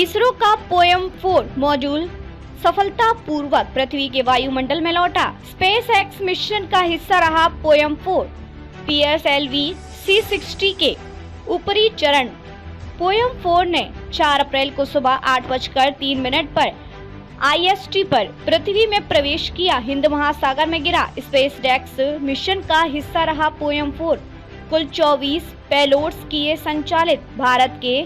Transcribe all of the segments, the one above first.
इसरो का poem 4 module सफलतापूर्वक पृथ्वी के वायुमंडल में लौटा। स्पेस एक्स मिशन का हिस्सा रहा पोयम 4 PSLV C60 के ऊपरी चरण पोयम 4 ने 4 अप्रैल को सुबह 8:03 पर IST पर पृथ्वी में प्रवेश किया, हिंद महासागर में गिरा। स्पेस एक्स मिशन का हिस्सा रहा पोयम 4 कुल 24 पेलोड्स किए संचालित। भारत के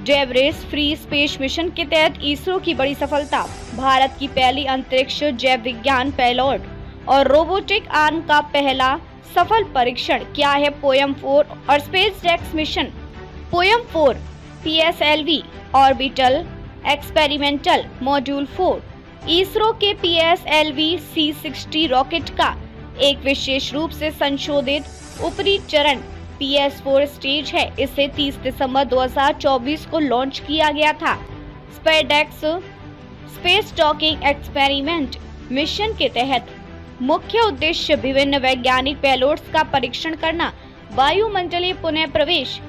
डेब्रिस फ्री स्पेस मिशन के तहत इसरो की बड़ी सफलता। भारत की पहली अंतरिक्ष जैव विज्ञान पेलोड और रोबोटिक आर्म का पहला सफल परीक्षण। क्या है पोयम 4 और space x mission? Poem 4 PSLV orbital experimental module 4 ISRO के PSLV C60 रॉकेट का एक विशेष रूप से संशोधित ऊपरी चरण PS4 स्टेज है। इसे 30 दिसंबर 2024 को लॉन्च किया गया था। SpaceX space docking experiment mission के तहत मुख्य उद्देश्य विभिन्न वैज्ञानिक पेलोड्स का परीक्षण करना, वायुमंडलीय पुनः प्रवेश,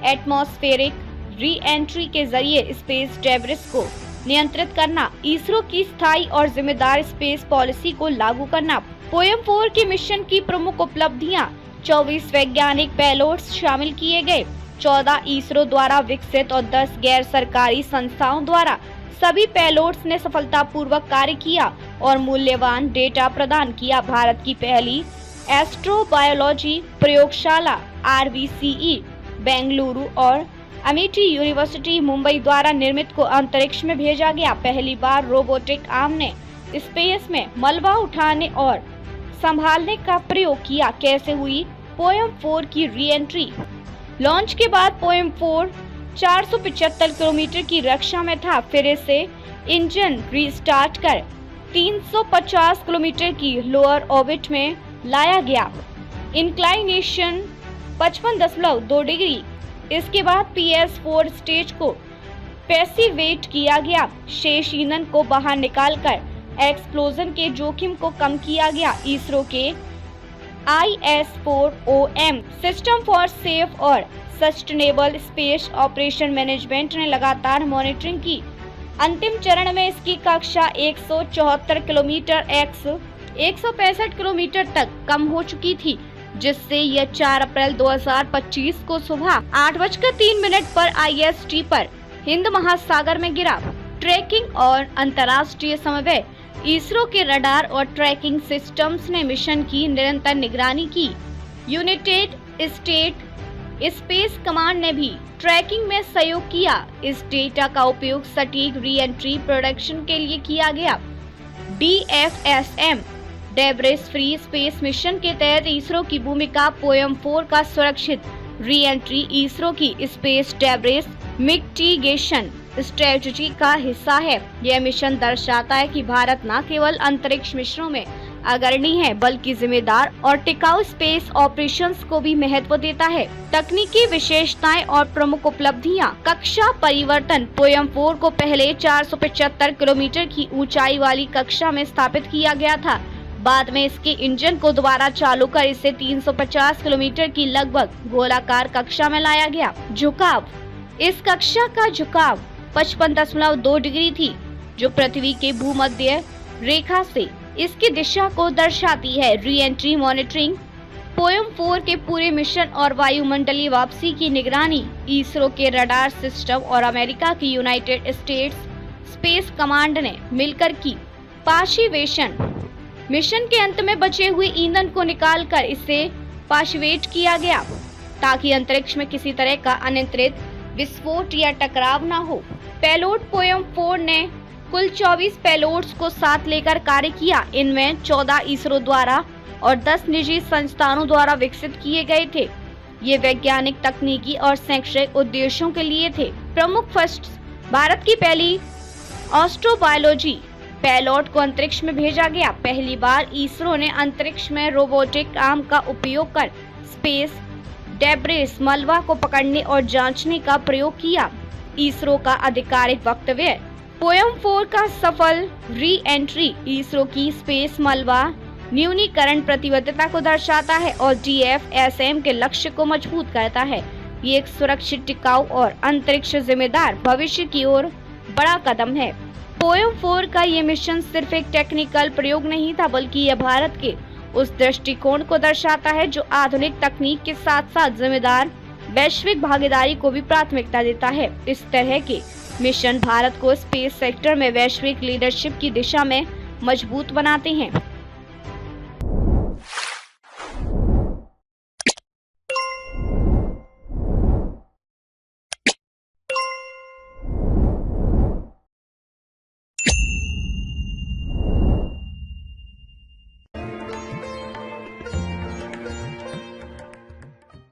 एटमॉस्फेरिक री एंट्री के जरिए स्पेस डेब्रिस को नियंत्रित करना, इसरो की स्थायी और जिम्मेदार स्पेस पॉलिसी को लागू करना। पोयम 4 के मिशन की प्रमुख उपलब्धियां: 24 वैज्ञानिक पेलोड्स शामिल किए गए, 14 इसरो द्वारा विकसित और 10 गैर सरकारी संस्थाओं द्वारा। सभी पेलोड्स ने सफलतापूर्वक कार्य किया और मूल्यवान डेटा प्रदान किया। भारत की पहली एस्ट्रोबायोलॉजी प्रयोगशाला RVCE बेंगलुरु और अमिटी यूनिवर्सिटी मुंबई द्वारा निर्मित को अंतरिक्ष में भेजा गया। पहली बार रोबोटिक आर्म ने स्पेस में मलबा उठाने और संभालने का प्रयोग किया। कैसे हुई पोयम 4 की री एंट्री? लॉन्च के बाद पोयम 4 475 किलोमीटर की रक्षा में था, फिर इसे इंजन रीस्टार्ट कर 350 किलोमीटर की लोअर ऑर्बिट में लाया गया। Inclination 55.2 degree. इसके बाद PS4 स्टेज को पैसिवेट किया गया। शेष ईंधन को बाहर निकालकर एक्सप्लोजन के जोखिम को कम किया गया। इसरो के IS4OM सिस्टम फॉर सेफ और सस्टेनेबल स्पेस ऑपरेशन मैनेजमेंट ने लगातार मॉनिटरिंग की। अंतिम चरण में इसकी कक्षा 174 किलोमीटर x 165 किलोमीटर तक कम हो चुकी थी, जिससे यह 4 अप्रैल 2025 को सुबह 8:03 पर IST पर हिंद महासागर में गिरा। ट्रैकिंग और अंतर्राष्ट्रीय समन्वय: इसरो के रडार और ट्रैकिंग सिस्टम्स ने मिशन की निरंतर निगरानी की। यूनाइटेड स्टेट स्पेस कमांड ने भी ट्रैकिंग में सहयोग किया। इस डेटा का उपयोग सटीक री एंट्री प्रोडक्शन के लिए किया गया। DFSM debris free space mission के तहत इसरो की भूमिका। पोयम 4 का सुरक्षित री एंट्री इसरो की स्पेस डेब्रिस मिटिगेशन स्ट्रेटजी का हिस्सा है। यह मिशन दर्शाता है कि भारत न केवल अंतरिक्ष मिशनों में अग्रणी है, बल्कि जिम्मेदार और टिकाऊ स्पेस ऑपरेशंस को भी महत्व देता है। तकनीकी विशेषताएं और प्रमुख उपलब्धियां: कक्षा परिवर्तन: पोयम 4 को पहले 475 किलोमीटर की ऊंचाई वाली कक्षा में स्थापित किया गया था। बाद में इसके इंजन को दोबारा चालू कर इसे 350 किलोमीटर की लगभग गोलाकार कक्षा में लाया गया। झुकाव: इस कक्षा का झुकाव 55.2 डिग्री थी, जो पृथ्वी के भूमध्य रेखा से इसकी दिशा को दर्शाती है। री एंट्री मॉनिटरिंग: पोयम 4 के पूरे मिशन और वायुमंडलीय वापसी की निगरानी इसरो के रडार सिस्टम और अमेरिका की यूनाइटेड स्टेट्स स्पेस कमांड ने मिलकर की। पाशिवेशन: मिशन के अंत में बचे हुए ईंधन को निकालकर इसे पाशिवेट किया गया, ताकि अंतरिक्ष में किसी तरह का अनियंत्रित विस्फोट या टकराव न हो। पेलोड: पोयम 4 ने कुल 24 पेलोड्स को साथ लेकर कार्य किया। इनमें 14 इसरो द्वारा और 10 निजी संस्थानों द्वारा विकसित किए गए थे। ये वैज्ञानिक, तकनीकी और शैक्षणिक उद्देश्यों के लिए थे। प्रमुख फर्स्ट: भारत की पहली एस्ट्रोबायोलॉजी पेलोड को अंतरिक्ष में भेजा गया। पहली बार इसरो ने अंतरिक्ष में रोबोटिक आर्म का उपयोग कर स्पेस डेब्रिस मलबा को पकड़ने और जांचने का प्रयोग किया। इसरो का आधिकारिक वक्तव्य: पोयम 4 का सफल री एंट्री इसरो की स्पेस मलबा न्यूनीकरण प्रतिबद्धता को दर्शाता है और DFSM के लक्ष्य को मजबूत करता है। ये एक सुरक्षित, टिकाऊ और अंतरिक्ष जिम्मेदार भविष्य की ओर बड़ा कदम है। पोयम 4 का ये मिशन सिर्फ एक टेक्निकल प्रयोग नहीं था, बल्कि यह भारत के उस दृष्टिकोण को दर्शाता है जो आधुनिक तकनीक के साथ साथ जिम्मेदार वैश्विक भागीदारी को भी प्राथमिकता देता है। इस तरह के मिशन भारत को स्पेस सेक्टर में वैश्विक लीडरशिप की दिशा में मजबूत बनाते हैं।